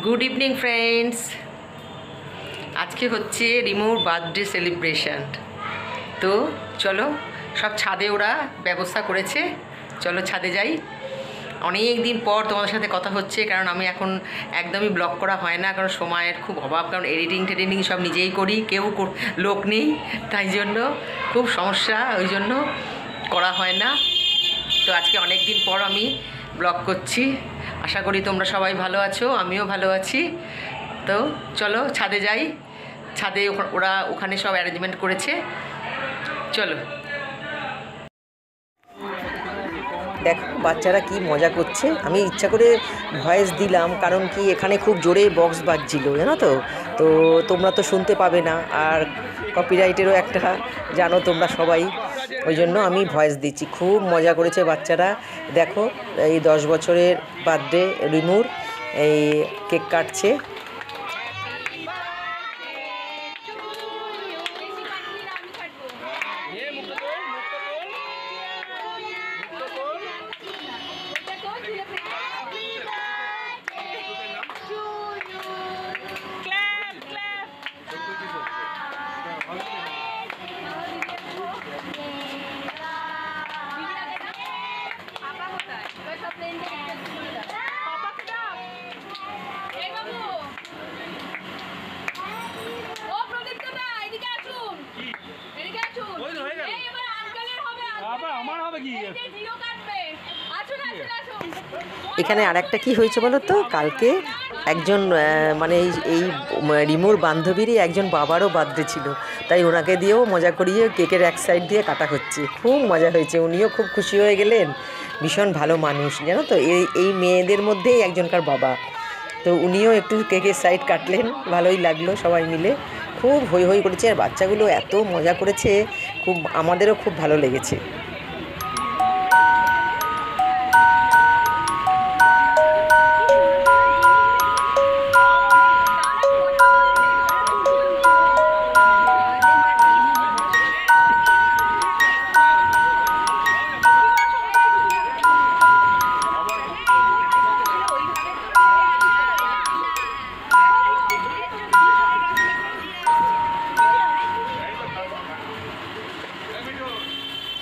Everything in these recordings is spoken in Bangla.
Good evening friends. আজকে হচ্ছে রিমুর বার্থডে সেলিব্রেশন। তো চলো, সব ছাদে ওরা ব্যবস্থা করেছে, চলো ছাদে যাই। অনেক দিন পর তোমাদের সাথে কথা হচ্ছে, কারণ আমি এখন একদমই ব্লগ করা হয় না, কারণ সময়ের খুব অভাব, কারণ এডিটিং সব নিজেই করি, কেউ লোক নেই, তাই জন্য খুব সমস্যা, ওই জন্য করা হয় না। তো আজকে অনেক দিন পর আমি ব্লগ করছি। আশা করি তোমরা সবাই ভালো আছো, আমিও ভালো আছি। তো চলো ছাদে যাই। ছাদে ওরা ওখানে সব অ্যারেঞ্জমেন্ট করেছে, চলো। দেখো বাচ্চারা কি মজা করছে। আমি ইচ্ছা করে ভয়েস দিলাম, কারণ কি এখানে খুব জোরে বক্স বাজছিল, জানো তো। তো তোমরা তো শুনতে পাবে না, আর কপিরাইটেরও একটা জানো তোমরা সবাই, ওই জন্য আমি ভয়েস দিচ্ছি। খুব মজা করেছে বাচ্চারা। দেখো এই 10 বছরের বার্থডে রিমুর, এই কেক কাটছে। এখানে আর একটা কী হয়েছে বলো তো, কালকে একজন মানে এই রিমুর বান্ধবীরই একজন বাবারও বার্থডে ছিল, তাই ওনাকে দিয়েও মজা করিয়ে কেকের এক সাইড দিয়ে কাটা হচ্ছে। খুব মজা হয়েছে, উনিও খুব খুশি হয়ে গেলেন। ভীষণ ভালো মানুষ, জানো তো, এই মেয়েদের মধ্যেই একজনকার বাবা। তো উনিও একটু কেকের সাইড কাটলেন, ভালোই লাগলো সবাই মিলে। খুব হই হই করেছে, আর বাচ্চাগুলো এত মজা করেছে, খুব আমাদেরও খুব ভালো লেগেছে।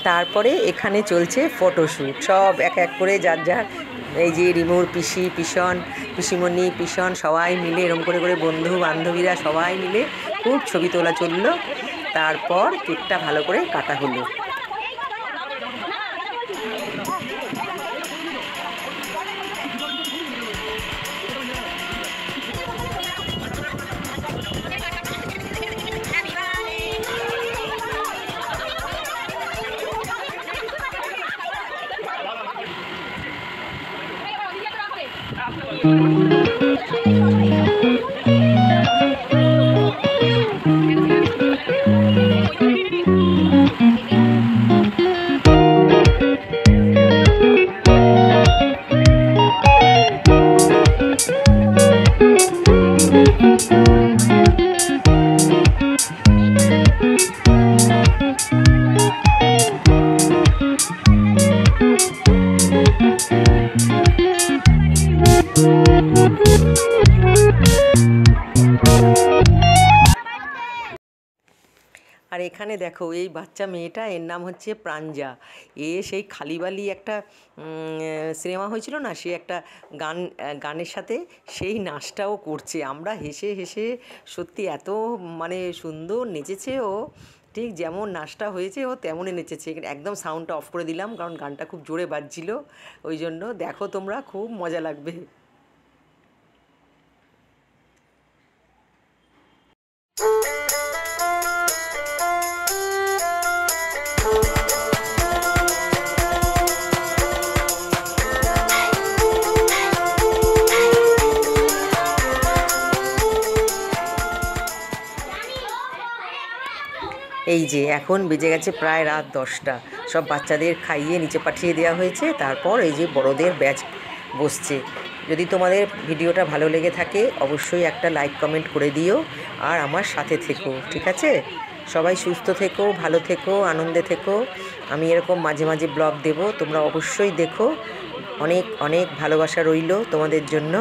তারপরে এখানে চলছে ফটোশ্যুট, সব এক এক করে যার যার, এই যে রিমুর পিসিমণি পিসন সবাই মিলে এরম করে করে বন্ধু বান্ধবীরা সবাই মিলে খুব ছবি তোলা চললো। তারপর কেকটা ভালো করে কাটা হলো। আর এখানে দেখো এই বাচ্চা মেয়েটা, এর নাম হচ্ছে প্রাঞ্জা। সেই খালিবালি একটা সিনেমা হয়েছিল না, সে একটা গানের সাথে সেই নাচটাও করছে। আমরা হেসে হেসে সত্যি এত মানে সুন্দর নেচেছে ও, ঠিক যেমন নাচটা হয়েছে ও তেমনই নেচেছে। একদম সাউন্ডটা অফ করে দিলাম, কারণ গানটা খুব জোরে বাজছিল, ওই জন্য। দেখো তোমরা, খুব মজা লাগবে। এই যে এখন বেজে গেছে প্রায় রাত 10টা, সব বাচ্চাদের খাইয়ে নিচে পাঠিয়ে দেওয়া হয়েছে। তারপর এই যে বড়দের ব্যাচ বসছে। যদি তোমাদের ভিডিওটা ভালো লেগে থাকে অবশ্যই একটা লাইক কমেন্ট করে দিও, আর আমার সাথে থেকো, ঠিক আছে? সবাই সুস্থ থেকো, ভালো থেকো, আনন্দে থেকো। আমি এরকম মাঝে মাঝে ব্লগ দেব, তোমরা অবশ্যই দেখো। অনেক অনেক ভালোবাসা রইল তোমাদের জন্য।